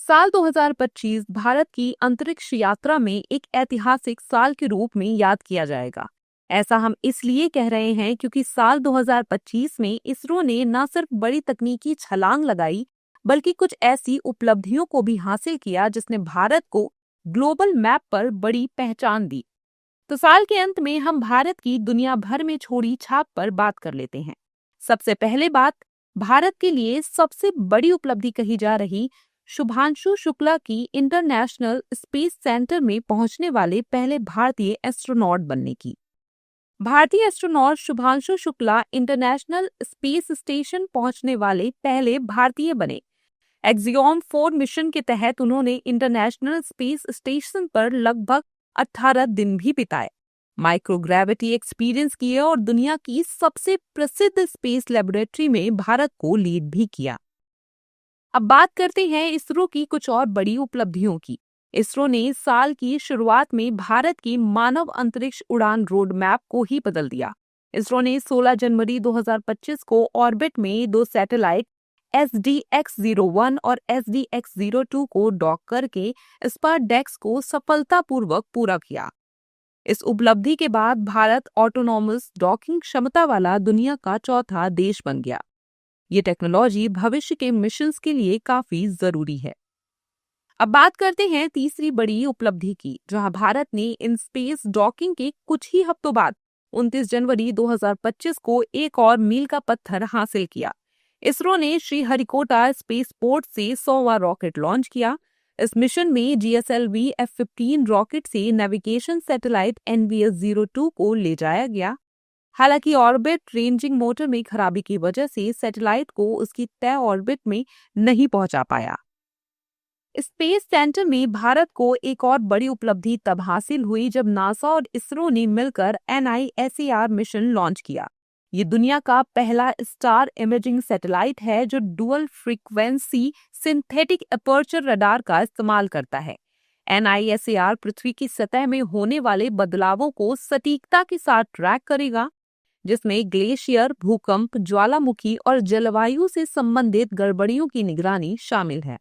साल 2025 भारत की अंतरिक्ष यात्रा में एक ऐतिहासिक साल के रूप में याद किया जाएगा। ऐसा हम इसलिए कह रहे हैं क्योंकि साल 2025 में इसरो ने न सिर्फ बड़ी तकनीकी छलांग लगाई, बल्कि कुछ ऐसी उपलब्धियों को भी हासिल किया जिसने भारत को ग्लोबल मैप पर बड़ी पहचान दी। तो साल के अंत में हम भारत की दुनिया भर में छोड़ी छाप पर बात कर लेते हैं। सबसे पहले बात, भारत के लिए सबसे बड़ी उपलब्धि कही जा रही शुभांशु शुक्ला की इंटरनेशनल स्पेस सेंटर में पहुंचने वाले पहले भारतीय एस्ट्रोनॉट बनने की। भारतीय astronaut Shubhanshu Shukla international space station पहुंचने वाले पहले भारतीय बने। एक्सियोम 4 मिशन के तहत उन्होंने इंटरनेशनल स्पेस स्टेशन पर लगभग 18 दिन भी बिताए, माइक्रोग्रेविटी एक्सपीरियंस किए और दुनिया की सबसे प्रसिद्ध स्पेस लेबोरेटरी में भारत को लीड भी किया। अब बात करते हैं इसरो की कुछ और बड़ी उपलब्धियों की। इसरो ने साल की शुरुआत में भारत की मानव अंतरिक्ष उड़ान रोड मैप को ही बदल दिया। इसरो ने 16 जनवरी 2025 को ऑर्बिट में 2 सैटेलाइट SDX-01 और SDX-02 को डॉक करके स्पारडेक्स को सफलतापूर्वक पूरा किया। इस उपलब्धि के बाद भारत ऑटोनॉमस डॉकिंग क्षमता वाला दुनिया का चौथा देश बन गया। ये टेक्नोलॉजी भविष्य के मिशंस के लिए काफी जरूरी है। अब बात करते हैं तीसरी बड़ी उपलब्धि की, जहां भारत ने इन स्पेस डॉकिंग के कुछ ही हफ्तों बाद 29 जनवरी 2025 को एक और मील का पत्थर हासिल किया। इसरो ने श्रीहरिकोटा स्पेस पोर्ट से 100वां रॉकेट लॉन्च किया। इस मिशन में GSLV F-15 रॉकेट से नेविगेशन सैटेलाइट NVS-02 को ले जाया गया। हालांकि ऑर्बिट रेंजिंग मोटर में खराबी की वजह से सैटेलाइट को उसकी तय ऑर्बिट में नहीं पहुंचा पाया। स्पेस सेंटर में भारत को एक और बड़ी उपलब्धि तब हासिल हुई जब नासा और इसरो ने मिलकर NISAR मिशन लॉन्च किया। ये दुनिया का पहला स्टार इमेजिंग सैटेलाइट है जो dual frequency synthetic aperture radar का इस्तेमाल करता है। NISAR पृथ्वी की सतह में होने वाले बदलावों को सटीकता के साथ ट्रैक करेगा, जिसमें ग्लेशियर, भूकंप, ज्वालामुखी और जलवायु से संबंधित गड़बड़ियों की निगरानी शामिल है।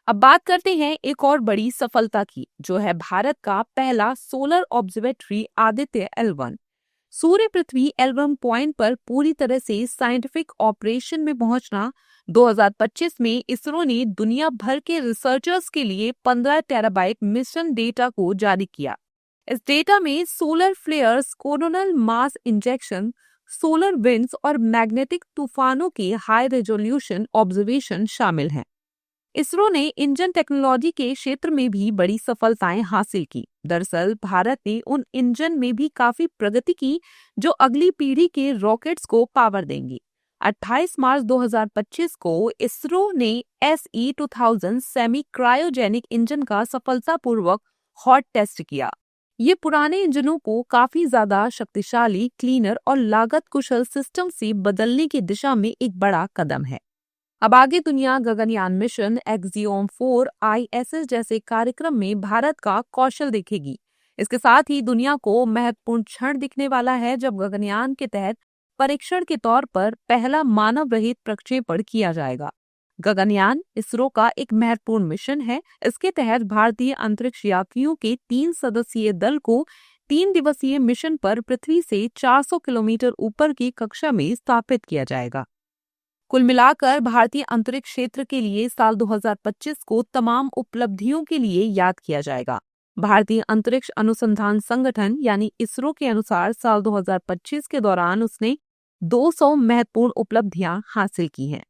अब बात करते हैं एक और बड़ी सफलता की, जो है भारत का पहला सोलर ऑब्जर्वेटरी आदित्य L1। सूर्य पृथ्वी L1 पॉइंट पर पूरी तरह से साइंटिफिक ऑपरेशन में पहुंचना। 2025 में इसरो ने दुनिया भर के रिसर्चर्स के लिए 15 टेराबाइट मिशन डेटा को जारी किया। इस डेटा में solar flares, coronal mass injection, solar winds और मैग्नेटिक तूफानों के हाई रेजोल्यूशन ऑब्जर्वेशन शामिल हैं। इसरो ने इंजन टेक्नोलॉजी के क्षेत्र में भी बड़ी सफलताएं हासिल की। दरअसल भारत ने उन इंजन में भी काफी प्रगति की जो अगली पीढ़ी के रॉकेट्स को पावर देंगी। 28 मार्च 2025 को इसरो ने SE-2000 सेमी क्रायोजेनिक इंजन का सफलतापूर्वक हॉट टेस्ट किया। ये पुराने इंजनों को काफी ज्यादा शक्तिशाली, क्लीनर और लागत कुशल सिस्टम से बदलने की दिशा में एक बड़ा कदम है। अब आगे दुनिया गगनयान मिशन, एक्सियोम 4, ISS जैसे कार्यक्रम में भारत का कौशल देखेगी। इसके साथ ही दुनिया को महत्वपूर्ण क्षण दिखने वाला है जब गगनयान के तहत परीक्षण के तौर पर पहला मानव रहित प्रक्षेपण किया जाएगा। गगनयान इसरो का एक महत्वपूर्ण मिशन है। इसके तहत भारतीय अंतरिक्ष यात्रियों के 3 सदस्यीय दल को 3 दिवसीय मिशन पर पृथ्वी से 400 किलोमीटर ऊपर की कक्षा में स्थापित किया जाएगा। कुल मिलाकर भारतीय अंतरिक्ष क्षेत्र के लिए साल 2025 को तमाम उपलब्धियों के लिए याद किया जाएगा। भारतीय अंतरिक्ष अनुसंधान संगठन यानी इसरो के अनुसार साल 2025 के दौरान उसने 200 महत्वपूर्ण उपलब्धियां हासिल की हैं।